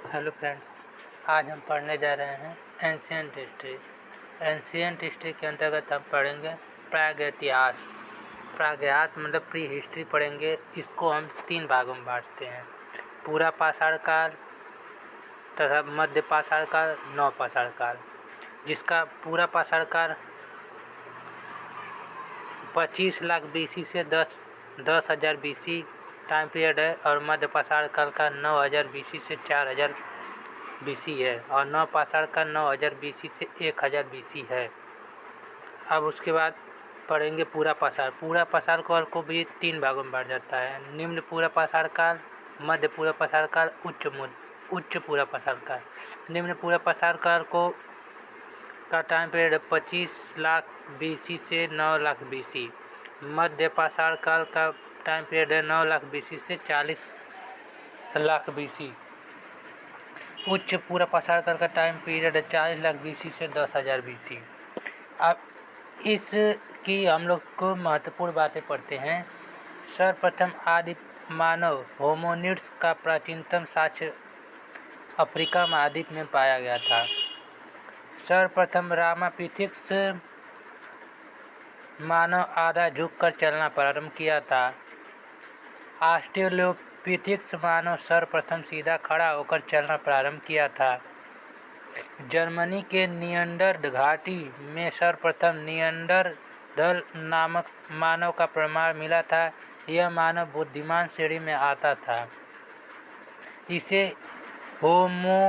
Hello friends, आज हम पढ़ने जा रहे हैं एंशियंट हिस्ट्री। एंशियंट हिस्ट्री के अंतर्गत हम पढ़ेंगे प्रागैतिहास। प्रागैतिहास मतलब प्री हिस्ट्री पढ़ेंगे। इसको हम 3 भागों में बांटते हैं, पूरा पाषाण काल तथा मध्य पाषाण काल, नव पाषाण काल। जिसका पूरा पाषाण काल 25 लाख BC से 10,000 BC टाइम पीरियड है, और मध्य पाषाण काल का 9,000 BC से 4,000 BC है, और नव पाषाण का 9,000 BC से 1,000 BC है। अब उसके बाद पढ़ेंगे पूरा पाषाण। पूरा पाषाण काल को भी 3 भागों में बांटा जाता है, निम्न पूरा पाषाण काल, मध्य पूरा पाषाण काल, उच्च पूरा पाषाण काल। निम्न पूरा पाषाण काल का टाइम पीरियड 25 लाख BC से 9 लाख BC। मध्य पाषाण काल का टाइम पीरियड है 9 लाख BC से 40 लाख BC। उच्च पूरा पाषाण काल का टाइम पीरियड है 40 लाख BC से 10,000 BC। अब इसकी हम लोग को महत्वपूर्ण बातें पढ़ते हैं। सर्वप्रथम आदि मानव होमोनिड्स का प्राचीनतम साक्ष्य अफ्रीका महाद्वीप में पाया गया था। सर्वप्रथम रामापिथिक्स मानव आधा झुककर चलना प्रारंभ किया था। ऑस्ट्रेलोपिथिक्स मानव सर्वप्रथम सीधा खड़ा होकर चलना प्रारंभ किया था। जर्मनी के नियंडर घाटी में सर्वप्रथम नियंडरथल नामक मानव का प्रमाण मिला था। यह मानव बुद्धिमान श्रेणी में आता था। इसे होमो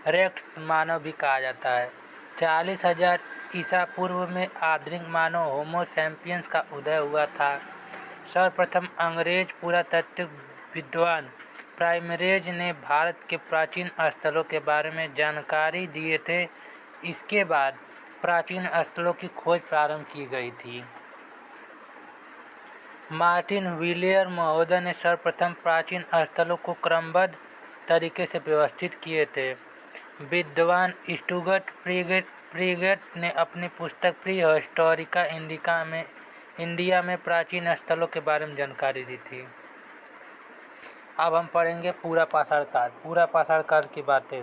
इरेक्टस मानव भी कहा जाता है। 40,000 ईसा पूर्व में आधुनिक मानव होमो सैपियंस का उदय हुआ था। सर्वप्रथम अंग्रेज पुरातत्व विद्वान प्राइमरेज ने भारत के प्राचीन स्थलों के बारे में जानकारी दिए थे। इसके बाद प्राचीन स्थलों की खोज प्रारंभ की गई थी। मार्टिन विलियर महोदय ने सर्वप्रथम प्राचीन स्थलों को क्रमबद्ध तरीके से व्यवस्थित किए थे। विद्वान स्टुअर्ट फ्रीगेट ने अपनी पुस्तक प्री हिस्टोरिका इंडिया में प्राचीन स्थलों के बारे में जानकारी दी थी। अब हम पढ़ेंगे पूरा पाषाण काल। पूरा पाषाण काल की बातें।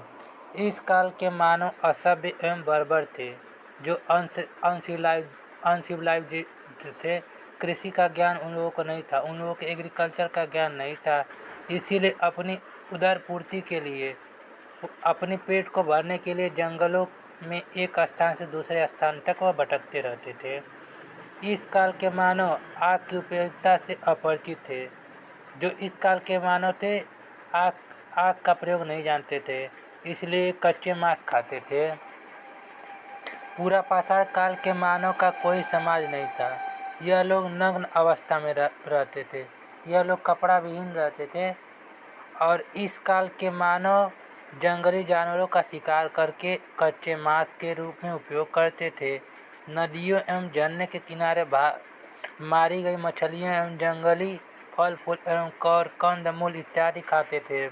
इस काल के मानव असभ्य एवं बर्बर थे, जो अनसिविलाइज्ड थे। कृषि का ज्ञान उन लोगों को नहीं था, उन लोगों को एग्रीकल्चर का ज्ञान नहीं था। इसीलिए अपनी उदरपूर्ति के लिए, अपने पेट को भरने के लिए जंगलों में एक स्थान से दूसरे स्थान तक वह भटकते रहते थे। इस काल के मानव आग की उपयोगिता से अपरिचित थे। जो इस काल के मानव थे, आग का प्रयोग नहीं जानते थे, इसलिए कच्चे मांस खाते थे। पूरा पाषाण काल के मानव का कोई समाज नहीं था। यह लोग नग्न अवस्था में रहते थे। यह लोग कपड़ा विहीन रहते थे, और इस काल के मानव जंगली जानवरों का शिकार करके कच्चे मांस के रूप में उपयोग करते थे। नदियों एवं झरने के किनारे मारी गई मछलियां एवं जंगली फल फूल एवं कंदमूल इत्यादि खाते थे।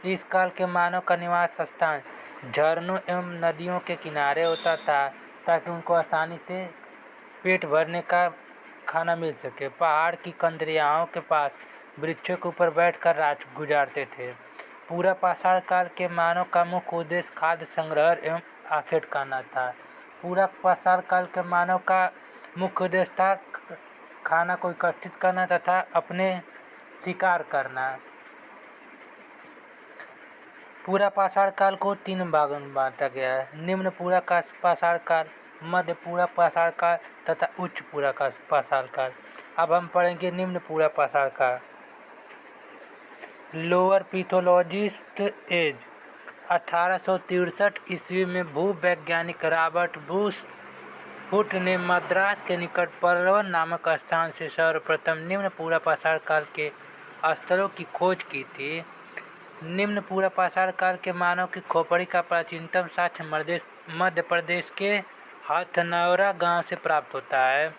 इस काल के मानव का निवास स्थान झरनों एवं नदियों के किनारे होता था, ताकि उनको आसानी से पेट भरने का खाना मिल सके। पहाड़ की कंदरियाओं के पास वृक्षों के ऊपर बैठकर रात गुजारते थे। पूरा पाषाण काल के मानव का मुख्य उद्देश्य खाद्य संग्रह एवं आखेट करना था। पूरा पाषाण काल के मानव का मुख्य उद्देश्य था खाना को एकत्रित करना तथा अपने शिकार करना। पूरा पाषाण काल को 3 भागों में बांटा गया है, निम्न पूरा पाषाण काल, मध्य पूरा पाषाण काल तथा उच्च पूरा पाषाण काल। अब हम पढ़ेंगे निम्न पूरा पाषाण काल। Lower pathologist as. 1863 ईस्वी में भूवैज्ञानिक रॉबर्ट हुट ने मद्रास के निकट पल्लवन नामक स्थान से सर्वप्रथम निम्न पूरा पाषाण काल के स्थलों की खोज की थी। निम्न पूरा पाषाण काल के मानव की खोपड़ी का प्राचीनतम साक्ष्य मध्य प्रदेश के हथनौरा गांव से प्राप्त होता है।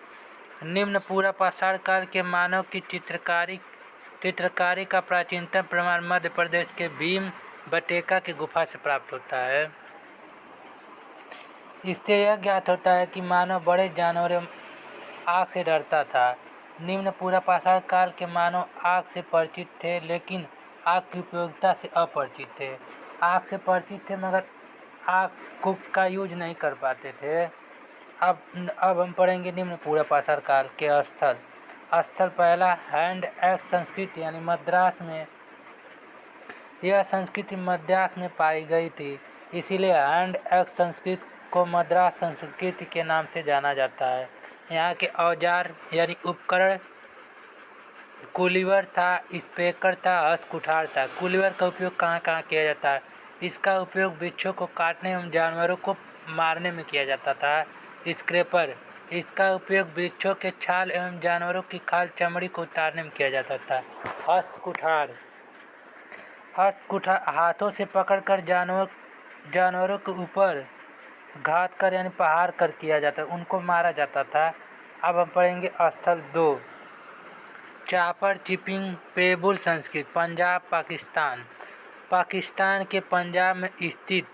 निम्न पूरा पाषाण काल के मानव की चित्रकारी का प्राचीनतम प्रमाण मध्य प्रदेश के भीम बटेका की गुफा से प्राप्त होता है। इससे यह ज्ञात होता है कि मानव बड़े जानवरों आग से डरता था। निम्न पूरा पाषाण काल के मानव आग से परिचित थे, लेकिन आग की उपयोगिता से अपरिचित थे। आग से परिचित थे मगर आग को का यूज नहीं कर पाते थे। अब हम पढ़ेंगे निम्न पूरा पाषाण काल के स्थल। स्थल पहला हैंड एक्स संस्कृति यानी मद्रास में। यह संस्कृति मद्रास में पाई गई थी, इसीलिए हैंड एक्स संस्कृति को मद्रास संस्कृति के नाम से जाना जाता है। यहाँ के औजार यानी उपकरण कुलीवर था, स्पेकर था, हस्त कुठार था। कुलीवर का उपयोग कहाँ कहाँ किया जाता है? इसका उपयोग वृक्षों को काटने एवं जानवरों को मारने में किया जाता था। स्क्रैपर, इसका उपयोग वृक्षों के छाल एवं जानवरों की खाल चमड़ी को उतारने में किया जाता था। हस्त कुठार, हाथों से पकड़कर जानवरों के ऊपर घात कर यानी प्रहार कर किया जाता, उनको मारा जाता था। अब हम पढ़ेंगे स्थल 2, चापर चिपिंग पेबुल संस्कृति, पंजाब पाकिस्तान। पाकिस्तान के पंजाब में स्थित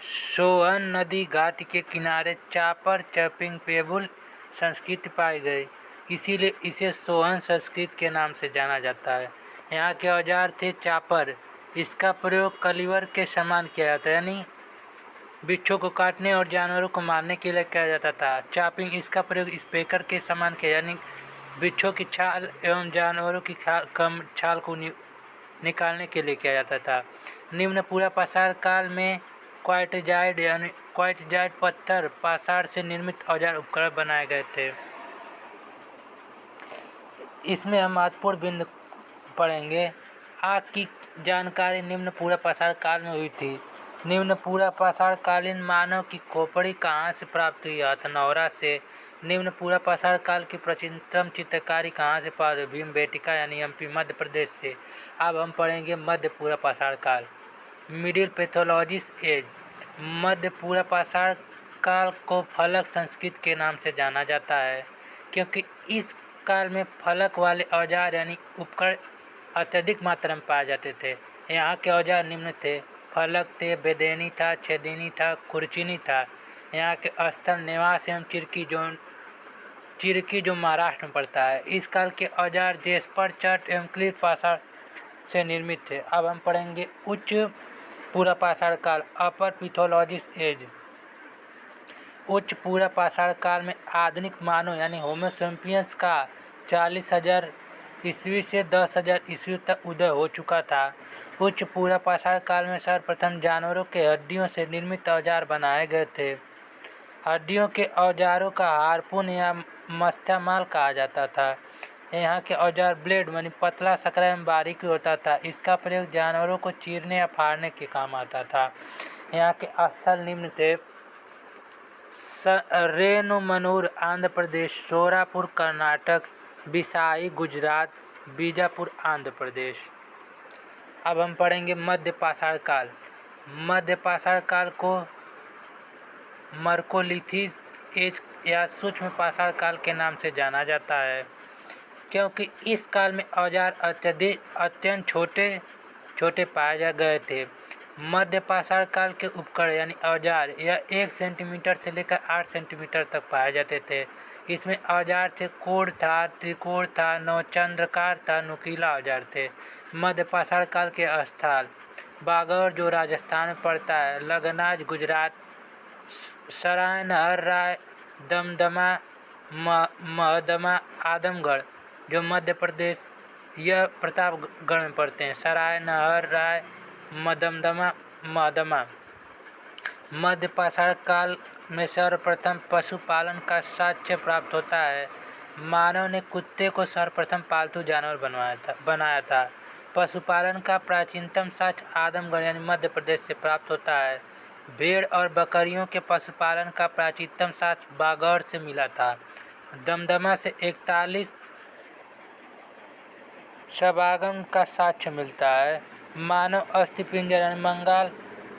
सोहन नदी घाटी के किनारे चापर चिपिंग पेबुल संस्कृति पाई गई, इसीलिए इसे सोहन संस्कृति के नाम से जाना जाता है। यहाँ के औजार थे चापर, इसका प्रयोग कलीवर के समान किया जाता है यानी वृक्षों को काटने और जानवरों को मारने के लिए किया जाता था। चॉपिंग, इसका प्रयोग स्पेकर के समान किया यानी वृक्षों की छाल एवं जानवरों की छाल को निकालने के लिए किया जाता था। निम्न पूरा पाषाण काल में क्वार्टजाइट यानी क्वार्टजाइट पत्थर पाषाण से निर्मित औजार उपकरण बनाए गए थे। इसमें हम महत्वपूर्ण बिंदु पढ़ेंगे। आग की जानकारी निम्न पूरा पाषाण काल में हुई थी। निम्न पूरा पाषाण कालीन मानव की खोपड़ी कहाँ से प्राप्त हुई? हथनौरा से। निम्न पूरा पाषाण काल की प्राचीनतम चित्रकारी कहाँ से प्राप्त हुई? भीमबेटका यानी एमपी मध्य प्रदेश से। अब हम पढ़ेंगे मध्य पूरा पाषाण काल, मिडिल पैथोलॉजिक एज। मध्य पूरा पाषाण काल को फलक संस्कृति के नाम से जाना जाता है, क्योंकि इस काल में फलक वाले औजार यानी उपकरण अत्यधिक मात्रा में पाए जाते थे। यहाँ के औजार निम्न थे: फलक थे, बेदेनी था, छेदिनी था, खुरचीनी था। यहाँ के स्थल निवास एवं चिरकी जो महाराष्ट्र में पड़ता है। इस काल के औजार जेस्पर, चट एवं क्लिप पाषाण से निर्मित थे। अब हम पढ़ेंगे उच्च पूरा पाषाण काल, अपर पैथोलॉजिक एज। उच्च पूरा पाषाण काल में आधुनिक मानव यानी होमो सेपियंस का 40,000 ईस्वी से 10,000 ईस्वी तक उदय हो चुका था। उच्च पूरा पाषाण काल में सर्वप्रथम जानवरों के हड्डियों से निर्मित औजार बनाए गए थे। हड्डियों के औजारों का हार्पून या मत्स्यमाल कहा जाता था। यहाँ के औजार ब्लेड यानी पतला, सकरा एवं बारीक होता था। इसका प्रयोग जानवरों को चीरने या फाड़ने के काम आता था। यहाँ के स्थल निम्न थे: रेनुमनूर आंध्र प्रदेश, सोरापुर कर्नाटक, बिसाई गुजरात, बीजापुर आंध्र प्रदेश। अब हम पढ़ेंगे मध्य पाषाण काल। मध्य पाषाण काल को मर्कोलिथिक एज या सूक्ष्म पाषाण काल के नाम से जाना जाता है, क्योंकि इस काल में औजार अत्यंत छोटे पाए गए थे। मध्य पाषाण काल के उपकरण यानी औजार यह 1 सेंटीमीटर से लेकर 8 सेंटीमीटर तक पाए जाते थे। इसमें औजार थे: कोण था, त्रिकोण था, नवचंद्रकार था, नुकीला औजार थे। मध्य पाषाण काल के स्थल: बागौर जो राजस्थान में पड़ता है, लगनाज गुजरात, सराय नहर राय, दमदमा, महदमा, आदमगढ़ जो मध्य प्रदेश, यह प्रतापगढ़ में पड़ते हैं। सराय नहर राय, दमदमा, महदमा। मध्य पाषाण काल में सर्वप्रथम पशुपालन का साक्ष्य प्राप्त होता है। मानव ने कुत्ते को सर्वप्रथम पालतू जानवर बनाया था। पशुपालन का प्राचीनतम साक्ष्य आदमगढ़ यानी मध्य प्रदेश से प्राप्त होता है। भेड़ और बकरियों के पशुपालन का प्राचीनतम साक्ष्य बागौर से मिला था। दमदमा से 41 शवागम का साक्ष्य मिलता है। मानव अस्थिपिंजर यानी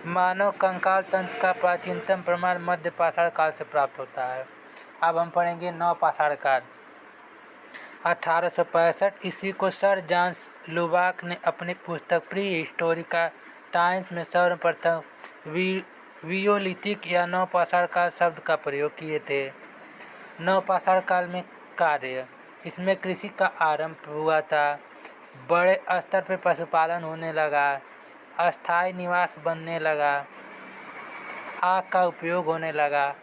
मानव कंकाल तंत्र का प्राचीनतम प्रमाण मध्य पाषाण काल से प्राप्त होता है। अब हम पढ़ेंगे नव पाषाण काल। 1865 ईस्वी को सर जॉन लुबाक ने अपनी पुस्तक प्री हिस्टोरिका टाइम्स में सर्वप्रथम वियोलिथिक या नव पाषाण काल शब्द का प्रयोग किए थे। नव पाषाण काल में कार्य: इसमें कृषि का आरंभ हुआ था, बड़े स्तर पर पशुपालन होने लगा, अस्थायी निवास बनने लगा। आग का उपयोग होने लगा।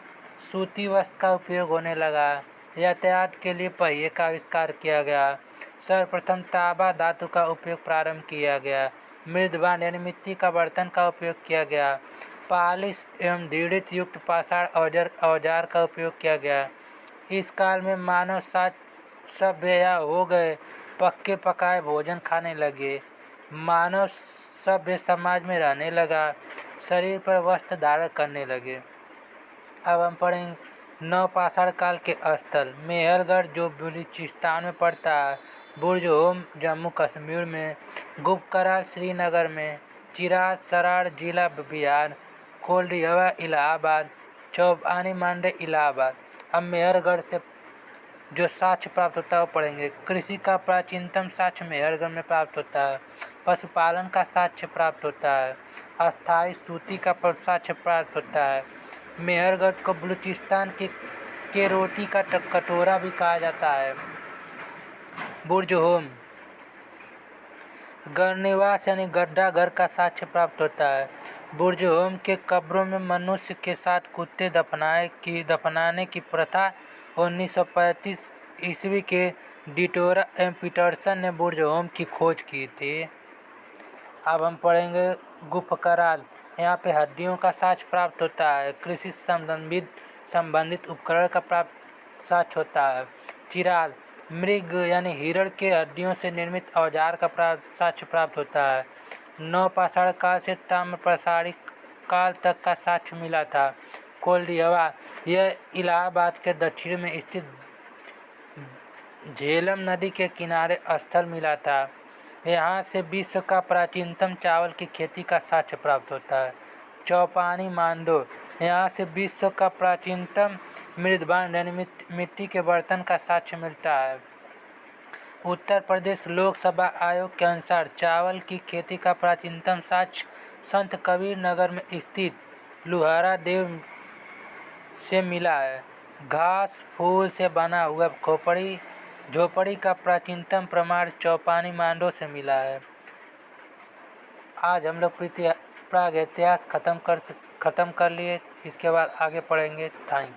सूती वस्त्र का उपयोग होने लगा। यातायात के लिए पहिए का आविष्कार किया गया। सर्वप्रथम तांबा धातु का उपयोग प्रारंभ किया गया। मृदभांड यानी मिट्टी का बर्तन का उपयोग किया गया। पालिश एवं दृढ़ित युक्त पाषाण औजार का उपयोग किया गया। इस काल में मानव सभ्य हो गए, पक्के पकाए भोजन खाने लगे। मानव सभ्य समाज में रहने लगा, शरीर पर वस्त्र धारण करने लगे। अब हम पढ़ेंगे नवपाषाण काल के स्थल। मेहरगढ़ जो बलूचिस्तान में पड़ता है, बुरजहोम जम्मू कश्मीर में, गुपकराल श्रीनगर में, चिराग सराड़ जिला बिहार, कोल्डिहवा इलाहाबाद, चौपानी मांडे इलाहाबाद। अब मेहरगढ़ से जो साक्ष्य प्राप्त होता है वो पढ़ेंगे। कृषि का प्राचीनतम साक्ष्य मेहरगढ़ में प्राप्त होता है। पशुपालन का साक्ष्य प्राप्त होता है। अस्थायी सूती का साक्ष्य प्राप्त होता है। मेहरगढ़ को बलूचिस्तान के रोटी का कटोरा भी कहा जाता है। बुरजहोम गढ़निवास यानी गड्ढा घर का साक्ष्य प्राप्त होता है। बुरजहोम के कब्रों में मनुष्य के साथ कुत्ते दफनाने की प्रथा 1935 ईस्वी के डिटोरा एम पीटरसन ने बुरजहोम की खोज की थी। अब हम पढ़ेंगे गुपकराल। यहाँ पे हड्डियों का साक्ष्य प्राप्त होता है। कृषि संबंधित उपकरण का प्राप्त साक्ष्य होता है। चिराल मृग यानी हिरण के हड्डियों से निर्मित औजार का साक्ष्य प्राप्त होता है। नवपाषाण काल से ताम्रपाषाणी काल तक का साक्ष्य मिला था। कोल्डिहवा यह इलाहाबाद के दक्षिण में स्थित झेलम नदी के किनारे स्थल मिला था। यहाँ से विश्व का प्राचीनतम चावल की खेती का साक्ष्य प्राप्त होता है। चौपानी मांडो यहाँ से विश्व का प्राचीनतम मृदभांड यानी मिट्टी के बर्तन का साक्ष्य मिलता है। उत्तर प्रदेश लोकसभा आयोग के अनुसार चावल की खेती का प्राचीनतम साक्ष्य संत कबीर नगर में स्थित लुहारा देव से मिला है। घास फूल से बना हुआ झोपड़ी का प्राचीनतम प्रमाण चौपानी मांडो से मिला है। आज हम लोग प्राग इतिहास खत्म कर लिए। इसके बाद आगे पढ़ेंगे। Thank you.